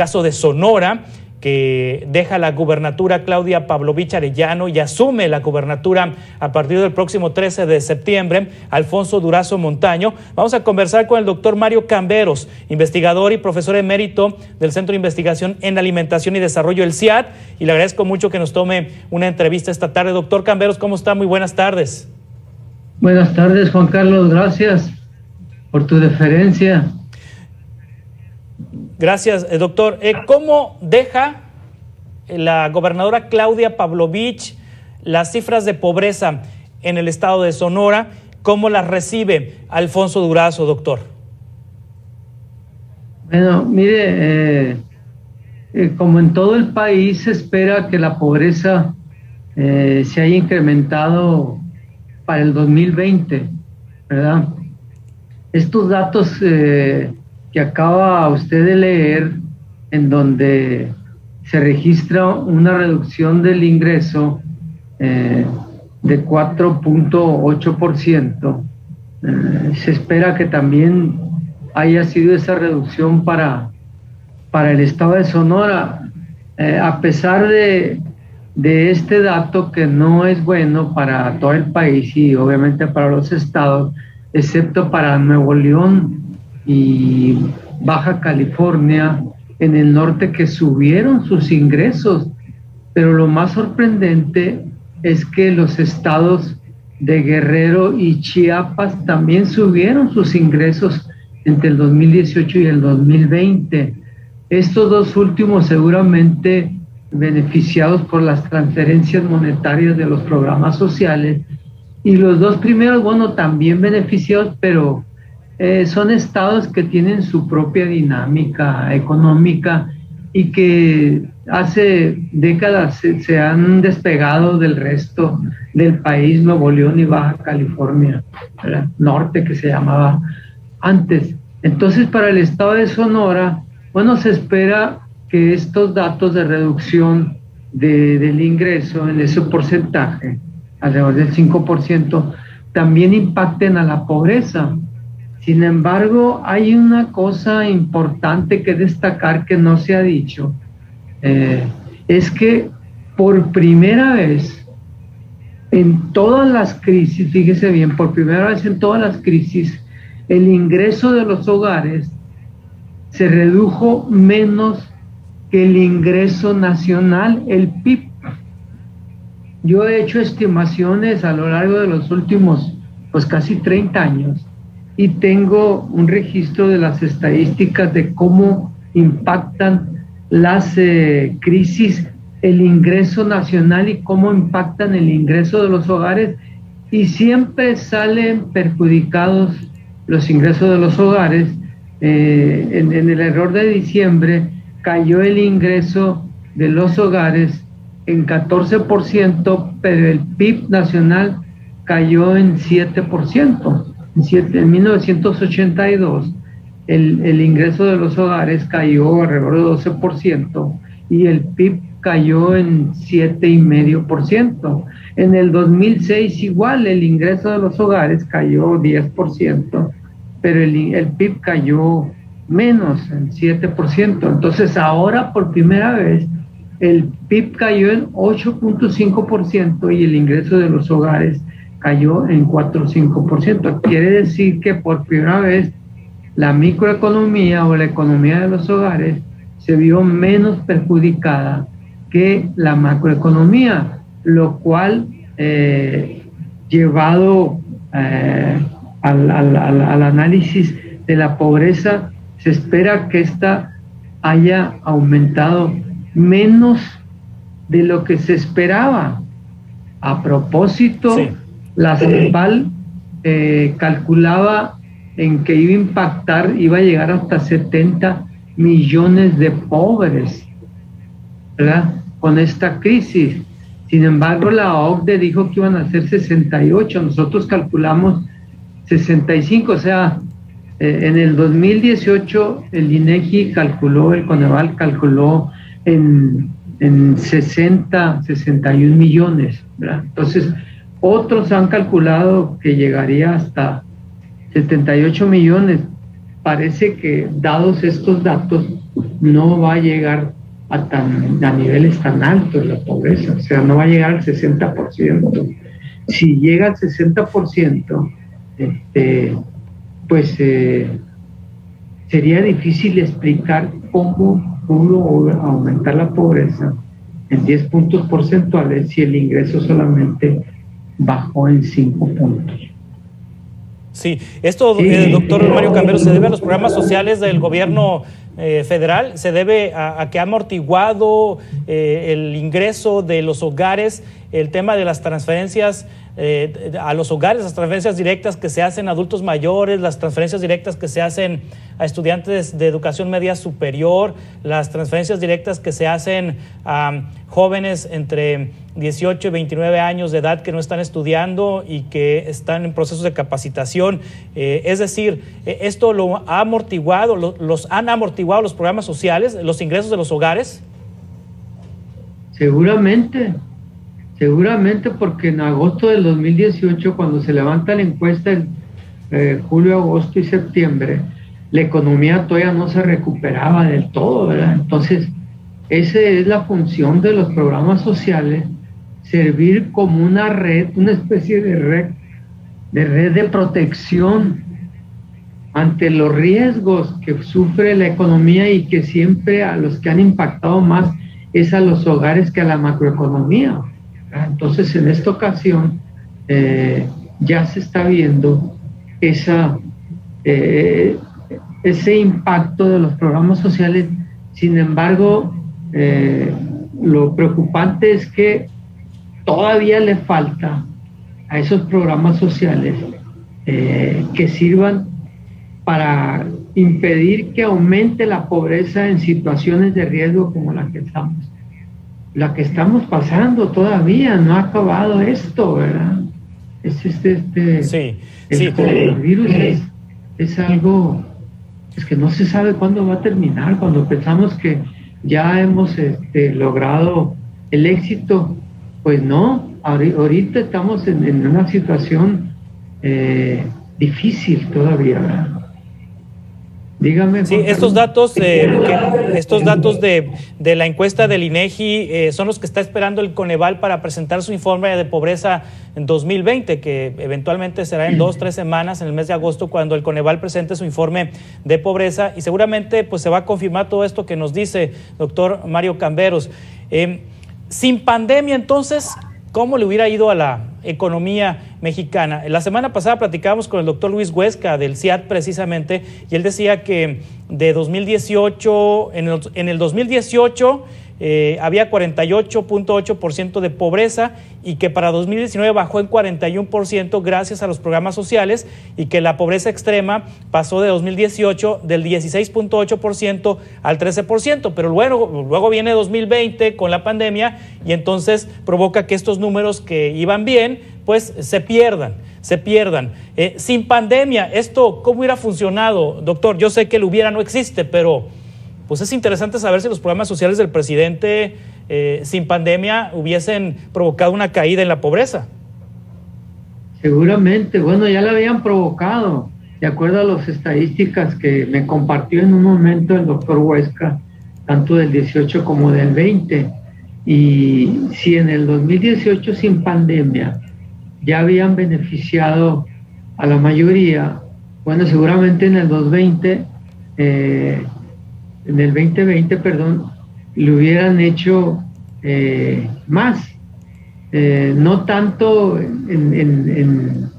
caso de Sonora, que deja la gubernatura Claudia Pavlovich Arellano y asume la gubernatura a partir del próximo 13 de septiembre, Alfonso Durazo Montaño. Vamos a conversar con el doctor Mario Camberos, investigador y profesor emérito del Centro de Investigación en Alimentación y Desarrollo, el CIAD, y le agradezco mucho que nos tome una entrevista esta tarde. Doctor Camberos, ¿cómo está? Muy buenas tardes. Buenas tardes, Juan Carlos, gracias por tu deferencia. Gracias, doctor. ¿Cómo deja la gobernadora Claudia Pavlovich las cifras de pobreza en el estado de Sonora? ¿Cómo las recibe Alfonso Durazo, doctor? Bueno, mire, como en todo el país se espera que la pobreza se haya incrementado para el 2020, ¿verdad? Estos datos que acaba usted de leer, en donde se registra una reducción del ingreso de 4.8%, se espera que también haya sido esa reducción para el estado de Sonora, a pesar de este dato que no es bueno para todo el país y obviamente para los estados, excepto para Nuevo León y Baja California, en el norte, que subieron sus ingresos. Pero lo más sorprendente es que los estados de Guerrero y Chiapas también subieron sus ingresos entre el 2018 y el 2020. Estos dos últimos seguramente beneficiados por las transferencias monetarias de los programas sociales, y los dos primeros, bueno, también beneficiados, pero son estados que tienen su propia dinámica económica y que hace décadas se han despegado del resto del país, Nuevo León y Baja California, ¿verdad? Norte, que se llamaba antes. Entonces, para el estado de Sonora, bueno, se espera que estos datos de reducción del ingreso en ese porcentaje, alrededor del 5%, también impacten a la pobreza. Sin embargo, hay una cosa importante que destacar que no se ha dicho, es que por primera vez en todas las crisis, fíjese bien, por primera vez en todas las crisis, el ingreso de los hogares se redujo menos que el ingreso nacional, el PIB. Yo he hecho estimaciones a lo largo de los últimos, pues casi 30 años, y tengo un registro de las estadísticas de cómo impactan las crisis el ingreso nacional y cómo impactan el ingreso de los hogares, y siempre salen perjudicados los ingresos de los hogares. En el error de diciembre cayó el ingreso de los hogares en 14%, pero el PIB nacional cayó en 7%. En 1982 el ingreso de los hogares cayó alrededor de 12% y el PIB cayó en 7,5%. En el 2006 igual el ingreso de los hogares cayó 10%, pero el PIB cayó menos, en 7%. Entonces ahora por primera vez el PIB cayó en 8.5% y el ingreso de los hogares cayó en 4.5%. Quiere decir que por primera vez la microeconomía o la economía de los hogares se vio menos perjudicada que la macroeconomía, lo cual llevado al análisis de la pobreza, se espera que esta haya aumentado menos de lo que se esperaba. A propósito, sí, la CEPAL calculaba en que iba a llegar hasta 70 millones de pobres, ¿verdad?, con esta crisis. Sin embargo, la OCDE dijo que iban a ser 68, nosotros calculamos 65, o sea, en el 2018 el INEGI calculó, el Coneval calculó en 61 millones, ¿verdad? Entonces, otros han calculado que llegaría hasta 78 millones, parece que, dados estos datos, no va a llegar a niveles tan altos la pobreza, o sea, no va a llegar al 60%. Si llega al 60%, pues sería difícil explicar cómo pudo aumentar la pobreza en 10 puntos porcentuales si el ingreso solamente bajó en 5 puntos. Sí, esto, doctor Mario Camberos, ¿se debe a los programas sociales del gobierno federal? ¿Se debe a que ha amortiguado el ingreso de los hogares, el tema de las transferencias a los hogares, las transferencias directas que se hacen a adultos mayores, las transferencias directas que se hacen a estudiantes de educación media superior, las transferencias directas que se hacen a jóvenes entre 18 y 29 años de edad que no están estudiando y que están en procesos de capacitación? Es decir, ¿esto lo ha amortiguado, los han amortiguado los programas sociales, los ingresos de los hogares? Seguramente, porque en agosto del 2018, cuando se levanta la encuesta en julio, agosto y septiembre, la economía todavía no se recuperaba del todo, ¿verdad? Entonces, esa es la función de los programas sociales, servir como una red, una especie de red de protección ante los riesgos que sufre la economía y que siempre a los que han impactado más es a los hogares que a la macroeconomía. Entonces, en esta ocasión ya se está viendo ese impacto de los programas sociales. Sin embargo, lo preocupante es que todavía le falta a esos programas sociales que sirvan para impedir que aumente la pobreza en situaciones de riesgo como la que estamos pasando todavía. No ha acabado esto, ¿verdad? El coronavirus es algo que no se sabe cuándo va a terminar. Cuando pensamos que ya hemos logrado el éxito, pues no, ahorita estamos en una situación difícil todavía, ¿verdad? Dígame. Sí, estos datos de la encuesta del INEGI son los que está esperando el Coneval para presentar su informe de pobreza en 2020, que eventualmente será en 2-3 semanas, en el mes de agosto, cuando el Coneval presente su informe de pobreza, y seguramente pues se va a confirmar todo esto que nos dice doctor Mario Camberos. Sin pandemia, entonces, ¿cómo le hubiera ido a la economía mexicana? La semana pasada platicábamos con el doctor Luis Huesca del CIAT precisamente, y él decía que de 2018, en el 2018 había 48.8% de pobreza y que para 2019 bajó en 41% gracias a los programas sociales, y que la pobreza extrema pasó de 2018 del 16.8% al 13%, pero luego viene 2020 con la pandemia y entonces provoca que estos números que iban bien pues se pierdan. Sin pandemia, ¿esto cómo hubiera funcionado, doctor? Yo sé que el hubiera no existe, pero pues es interesante saber si los programas sociales del presidente sin pandemia hubiesen provocado una caída en la pobreza. Seguramente, bueno, ya la habían provocado, de acuerdo a las estadísticas que me compartió en un momento el doctor Huesca, tanto del 18 como del 20. Y si en el 2018 sin pandemia ya habían beneficiado a la mayoría, bueno, seguramente en el 2020, le hubieran hecho más, no tanto en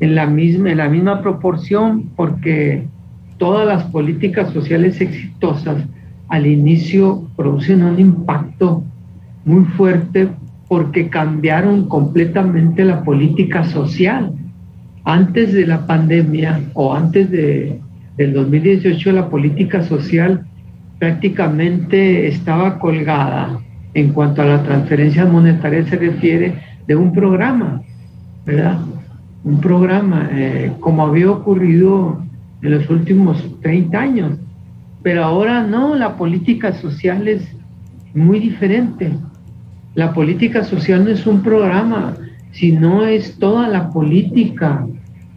la misma proporción, porque todas las políticas sociales exitosas al inicio producen un impacto muy fuerte porque cambiaron completamente la política social. Antes de la pandemia o antes del 2018, la política social prácticamente estaba colgada, en cuanto a la transferencia monetaria se refiere, de un programa, ¿verdad? Un programa, como había ocurrido en los últimos 30 años. Pero ahora no, la política social es muy diferente. La política social no es un programa, sino es toda la política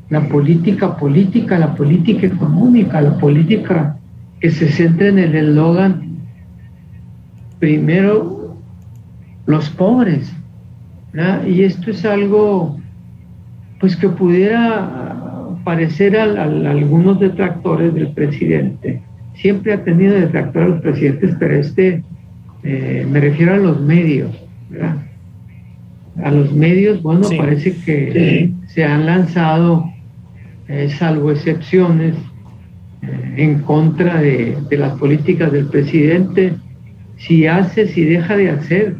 la política política, la política económica, la política que se centra en el eslogan, primero los pobres, ¿verdad? Y esto es algo pues que pudiera parecer a algunos detractores del presidente. Siempre ha tenido detractores los presidentes, pero me refiero a los medios, ¿verdad? A los medios, bueno, sí, parece que se han lanzado, salvo excepciones, en contra de las políticas del presidente. Si hace, si deja de hacer,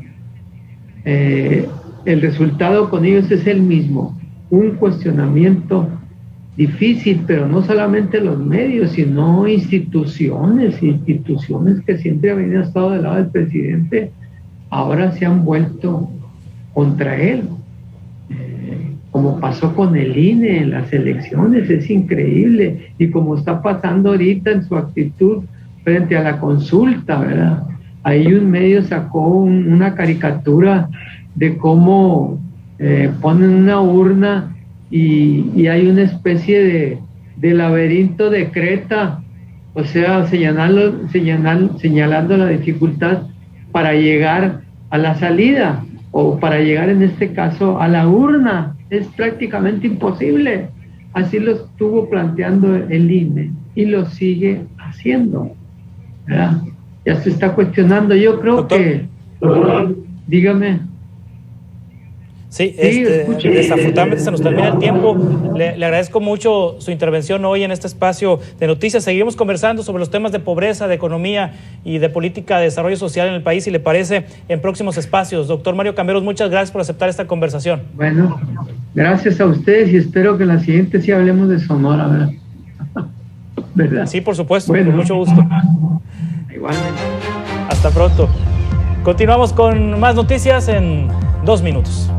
el resultado con ellos es el mismo, un cuestionamiento difícil, pero no solamente los medios, sino instituciones que siempre habían estado del lado del presidente, ahora se han vuelto contra él, como pasó con el INE en las elecciones. Es increíble, y como está pasando ahorita en su actitud frente a la consulta, ¿verdad? Ahí un medio sacó una caricatura de cómo ponen una urna y hay una especie de laberinto de Creta, o sea, señalando la dificultad para llegar a la salida, o para llegar en este caso a la urna. Es prácticamente imposible. Así lo estuvo planteando el INE y lo sigue haciendo, ¿verdad? Ya se está cuestionando. Yo creo, doctor, que... Dígame. Sí, desafortunadamente se nos termina el tiempo. Le agradezco mucho su intervención hoy en este espacio de noticias. Seguiremos conversando sobre los temas de pobreza, de economía y de política de desarrollo social en el país, si le parece, en próximos espacios. Doctor Mario Camberos, muchas gracias por aceptar esta conversación. Bueno, gracias a ustedes, y espero que en la siguiente sí hablemos de Sonora, ¿verdad? ¿Verdad? Sí, por supuesto, bueno, con mucho gusto. Igualmente. Hasta pronto. Continuamos con más noticias en 2 minutos.